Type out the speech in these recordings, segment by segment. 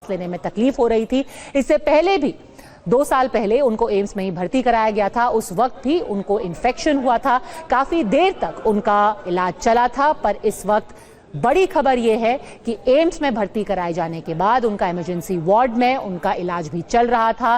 सांस लेने में तकलीफ हो रही थी। इससे पहले भी 2 साल पहले उनको एम्स में ही भर्ती कराया गया था। उस वक्त भी उनको इन्फेक्शन हुआ था, काफी देर तक उनका इलाज चला था। पर इस वक्त बड़ी खबर यह है कि एम्स में भर्ती कराए जाने के बाद उनका इमरजेंसी वार्ड में उनका इलाज भी चल रहा था।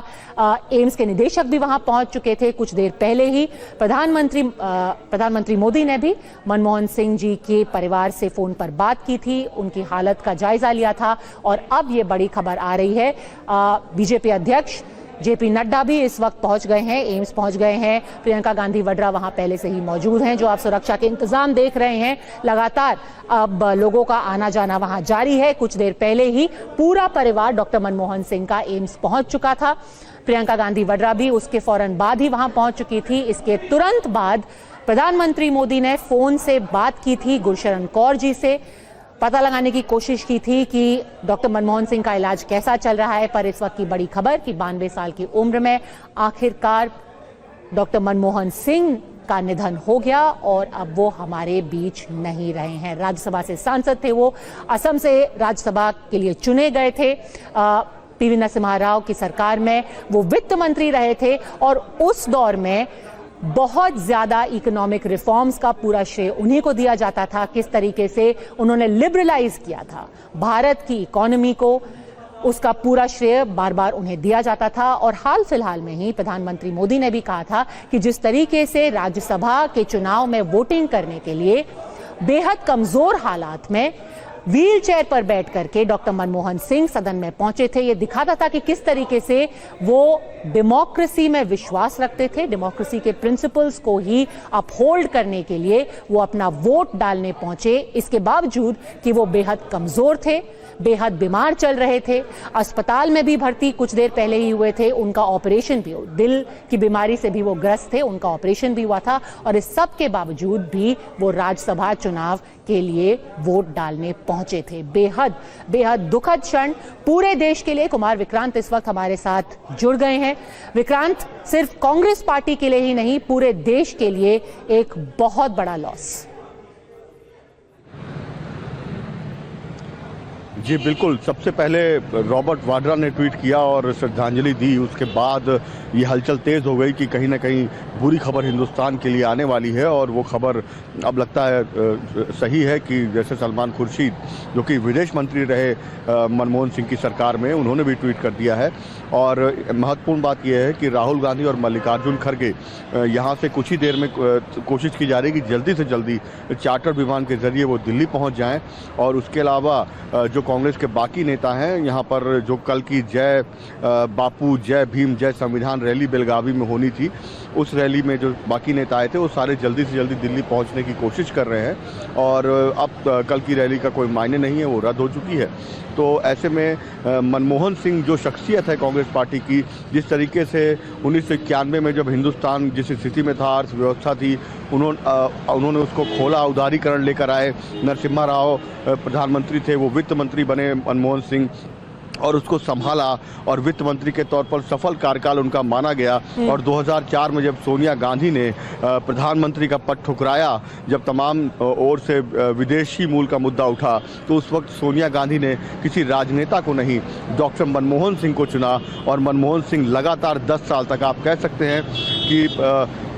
एम्स के निदेशक भी वहां पहुंच चुके थे। कुछ देर पहले ही प्रधानमंत्री मोदी ने भी मनमोहन सिंह जी के परिवार से फोन पर बात की थी, उनकी हालत का जायजा लिया था। और अब ये बड़ी खबर आ रही है, बीजेपी अध्यक्ष जेपी नड्डा भी इस वक्त पहुंच गए हैं, एम्स पहुंच गए हैं। प्रियंका गांधी वड्रा वहां पहले से ही मौजूद हैं। जो आप सुरक्षा के इंतजाम देख रहे हैं, लगातार अब लोगों का आना जाना वहां जारी है। कुछ देर पहले ही पूरा परिवार डॉक्टर मनमोहन सिंह का एम्स पहुंच चुका था। प्रियंका गांधी वड्रा भी उसके फौरन बाद ही वहां पहुंच चुकी थी। इसके तुरंत बाद प्रधानमंत्री मोदी ने फोन से बात की थी गुरशरण कौर जी से, पता लगाने की कोशिश की थी कि डॉक्टर मनमोहन सिंह का इलाज कैसा चल रहा है। पर इस वक्त की बड़ी खबर कि 92 साल की उम्र में आखिरकार डॉक्टर मनमोहन सिंह का निधन हो गया और अब वो हमारे बीच नहीं रहे हैं। राज्यसभा से सांसद थे वो, असम से राज्यसभा के लिए चुने गए थे। पीवी नरसिम्हा राव की सरकार में वो वित्त मंत्री रहे थे और उस दौर में बहुत ज्यादा इकोनॉमिक रिफॉर्म्स का पूरा श्रेय उन्हीं को दिया जाता था। किस तरीके से उन्होंने लिबरलाइज किया था भारत की इकोनॉमी को, उसका पूरा श्रेय बार बार उन्हें दिया जाता था। और हाल फिलहाल में ही प्रधानमंत्री मोदी ने भी कहा था कि जिस तरीके से राज्यसभा के चुनाव में वोटिंग करने के लिए बेहद कमजोर हालात में व्हील चेयर पर बैठ करके डॉक्टर मनमोहन सिंह सदन में पहुंचे थे, ये दिखाता था कि किस तरीके से वो डेमोक्रेसी में विश्वास रखते थे, डेमोक्रेसी के प्रिंसिपल्स को ही अपहोल्ड करने के लिए वो अपना वोट डालने पहुंचे। इसके बावजूद कि वो बेहद कमजोर थे, बेहद बीमार चल रहे थे, अस्पताल में भी भर्ती कुछ देर पहले ही हुए थे, उनका ऑपरेशन भी, दिल की बीमारी से भी वो ग्रस्त थे, उनका ऑपरेशन भी हुआ था। और इस सब के बावजूद भी वो राज्यसभा चुनाव के लिए वोट डालने पहुंचे थे। बेहद बेहद दुखद क्षण पूरे देश के लिए। कुमार विक्रांत इस वक्त हमारे साथ जुड़ गए हैं। विक्रांत, सिर्फ कांग्रेस पार्टी के लिए ही नहीं, पूरे देश के लिए एक बहुत बड़ा लॉस। जी बिल्कुल, सबसे पहले रॉबर्ट वाड्रा ने ट्वीट किया और श्रद्धांजलि दी। उसके बाद ये हलचल तेज़ हो गई कि कहीं ना कहीं बुरी खबर हिंदुस्तान के लिए आने वाली है। और वो खबर अब लगता है सही है कि जैसे सलमान खुर्शीद, जो कि विदेश मंत्री रहे मनमोहन सिंह की सरकार में, उन्होंने भी ट्वीट कर दिया है। और महत्वपूर्ण बात यह है कि राहुल गांधी और मल्लिकार्जुन खड़गे यहाँ से कुछ ही देर में कोशिश की जा रही है कि जल्दी से जल्दी चार्टर विमान के जरिए वो दिल्ली पहुँच जाएँ। और उसके अलावा जो कांग्रेस के बाकी नेता हैं, यहाँ पर जो कल की जय बापू, जय भीम, जय संविधान रैली बेलगावी में होनी थी, उस रैली में जो बाकी नेता आए थे वो सारे जल्दी से जल्दी दिल्ली पहुंचने की कोशिश कर रहे हैं। और अब कल की रैली का कोई मायने नहीं है, वो रद्द हो चुकी है। तो ऐसे में मनमोहन सिंह जो शख्सियत है कांग्रेस पार्टी की, जिस तरीके से 1991 में जब हिंदुस्तान जिस स्थिति में था, अर्थव्यवस्था थी, उन्होंने उसको खोला, उदारीकरण लेकर आए। नरसिम्हा राव प्रधानमंत्री थे, वो वित्त मंत्री बने मनमोहन सिंह, और उसको संभाला और वित्त मंत्री के तौर पर सफल कार्यकाल उनका माना गया। और 2004 में जब सोनिया गांधी ने प्रधानमंत्री का पद ठुकराया, जब तमाम ओर से विदेशी मूल का मुद्दा उठा, तो उस वक्त सोनिया गांधी ने किसी राजनेता को नहीं, डॉक्टर मनमोहन सिंह को चुना। और मनमोहन सिंह लगातार 10 साल तक, आप कह सकते हैं कि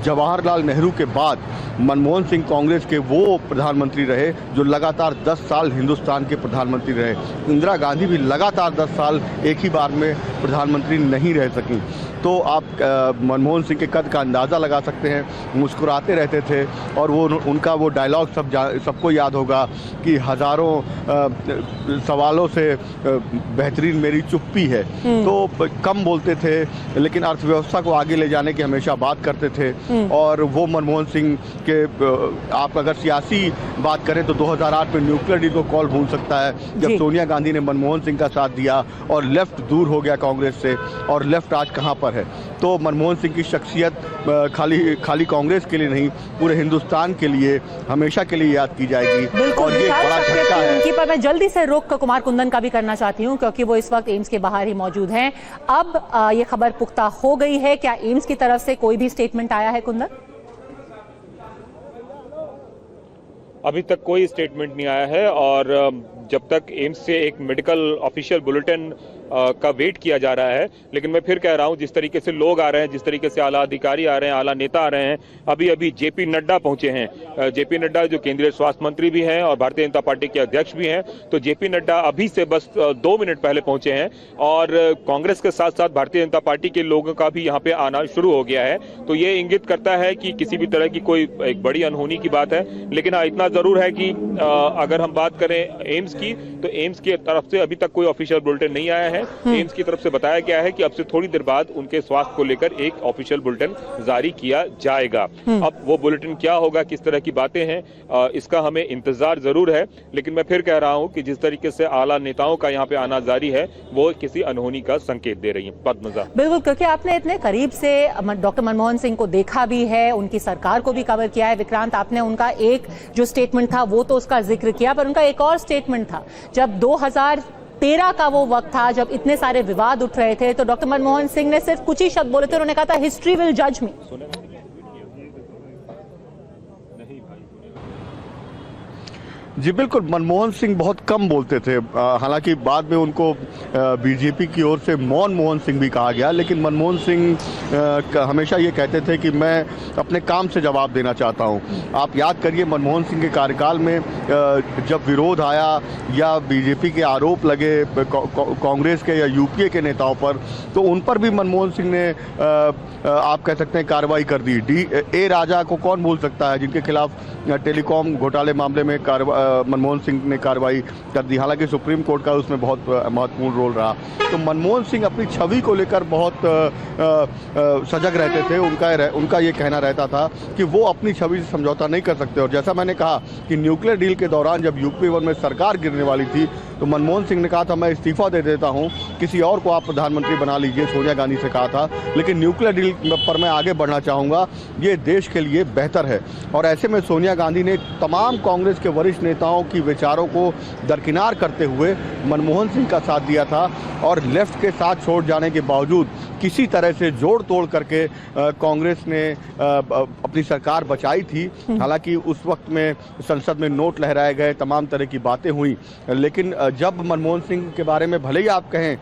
जवाहरलाल नेहरू के बाद मनमोहन सिंह कांग्रेस के वो प्रधानमंत्री रहे जो लगातार 10 साल हिंदुस्तान के प्रधानमंत्री रहे। इंदिरा गांधी भी लगातार 10 साल एक ही बार में प्रधानमंत्री नहीं रह सकी। तो आप मनमोहन सिंह के कद का अंदाज़ा लगा सकते हैं। मुस्कुराते रहते थे और वो उनका वो डायलॉग सबको याद होगा कि हज़ारों सवालों से बेहतरीन मेरी चुप्पी है। तो कम बोलते थे लेकिन अर्थव्यवस्था को आगे ले जाने की हमेशा बात करते थे। और वो मनमोहन सिंह के, आप अगर सियासी बात करें तो 2008 में न्यूक्लियर डील को कौन भूल सकता है, जब सोनिया गांधी ने मनमोहन सिंह का साथ दिया और लेफ्ट दूर हो गया कांग्रेस से, और लेफ्ट आज कहाँ पर है। तो मनमोहन सिंह की शख्सियत खाली कांग्रेस के लिए नहीं, पूरे हिंदुस्तान के लिए हमेशा के लिए याद की जाएगी। और ये बड़ा झटका है उनकी। पर मैं जल्दी से रुख कुमार कुंदन का भी करना चाहती हूँ क्योंकि वो इस वक्त एम्स के बाहर ही मौजूद हैं। अब ये खबर पुख्ता हो गई है, क्या एम्स की तरफ से कोई भी स्टेटमेंट आया है कुंदन? अभी तक कोई स्टेटमेंट नहीं आया है और जब तक एम्स से एक मेडिकल ऑफिशियल बुलेटिन का वेट किया जा रहा है। लेकिन मैं फिर कह रहा हूं, जिस तरीके से लोग आ रहे हैं, जिस तरीके से आला अधिकारी आ रहे हैं, आला नेता आ रहे हैं, अभी अभी जेपी नड्डा पहुंचे हैं। जेपी नड्डा जो केंद्रीय स्वास्थ्य मंत्री भी हैं और भारतीय जनता पार्टी के अध्यक्ष भी हैं, तो जेपी नड्डा अभी से बस 2 मिनट पहले पहुंचे हैं और कांग्रेस के साथ साथ भारतीय जनता पार्टी के लोगों का भी यहाँ पे आना शुरू हो गया है। तो ये इंगित करता है कि किसी भी तरह की कोई एक बड़ी अनहोनी की बात है। लेकिन हाँ, इतना जरूर है कि अगर हम बात करें एम्स की, तो एम्स की तरफ से अभी तक कोई ऑफिशियल बुलेटिन नहीं आया है। एम्स की तरफ से बताया गया है कि अब से थोड़ी देर बाद उनके स्वास्थ्य को लेकर एक ऑफिशियल बुलेटिन जारी किया जाएगा। अब वो बुलेटिन क्या होगा, किस तरह की बातें हैं, इसका हमें इंतजार जरूर है। लेकिन मैं फिर कह रहा हूं कि जिस तरीके से आला नेताओं का यहाँ पे आना जारी है, वो किसी अनहोनी का संकेत दे रही है। पद्मजा, बिल्कुल, क्योंकि आपने इतने करीब से डॉक्टर मनमोहन सिंह को देखा भी है, उनकी सरकार को भी कवर किया है। विक्रांत, आपने उनका एक जो स्टेटमेंट था वो तो उसका जिक्र किया, पर उनका एक और स्टेटमेंट था जब 2013 का वो वक्त था जब इतने सारे विवाद उठ रहे थे, तो डॉक्टर मनमोहन सिंह ने सिर्फ कुछ ही शब्द बोले थे। उन्होंने कहा था, हिस्ट्री विल जज मी। जी बिल्कुल, मनमोहन सिंह बहुत कम बोलते थे। हालांकि बाद में उनको बीजेपी की ओर से मौन मोहन सिंह भी कहा गया, लेकिन मनमोहन सिंह हमेशा ये कहते थे कि मैं अपने काम से जवाब देना चाहता हूं। आप याद करिए, मनमोहन सिंह के कार्यकाल में जब विरोध आया या बीजेपी के आरोप लगे कांग्रेस के या यूपीए के नेताओं पर, तो उन पर भी मनमोहन सिंह ने आप कह सकते हैं कार्रवाई कर दी। ए राजा को कौन भूल सकता है, जिनके खिलाफ टेलीकॉम घोटाले मामले में मनमोहन सिंह ने कार्रवाई कर दी। हालांकि सुप्रीम कोर्ट का उसमें बहुत महत्वपूर्ण रोल रहा। तो मनमोहन सिंह अपनी छवि को लेकर बहुत सजग रहते थे। उनका ये कहना रहता था कि वो अपनी छवि से समझौता नहीं कर सकते। और जैसा मैंने कहा कि न्यूक्लियर डील के दौरान जब यूपी में सरकार गिरने वाली थी, तो मनमोहन सिंह ने कहा था, मैं इस्तीफा दे देता हूं, किसी और को आप प्रधानमंत्री बना लीजिए। सोनिया गांधी से कहा था, लेकिन न्यूक्लियर डील पर मैं आगे बढ़ना चाहूँगा, ये देश के लिए बेहतर है। और ऐसे में सोनिया गांधी ने तमाम कांग्रेस के वरिष्ठ नेताओं की विचारों को दरकिनार करते हुए मनमोहन सिंह का साथ दिया था और लेफ्ट के साथ छोड़ जाने के बावजूद किसी तरह से जोड़ तोड़ करके कांग्रेस ने अपनी सरकार बचाई थी। हालांकि उस वक्त में संसद में नोट लहराए गए, तमाम तरह की बातें हुई, लेकिन जब मनमोहन सिंह के बारे में भले ही आप कहें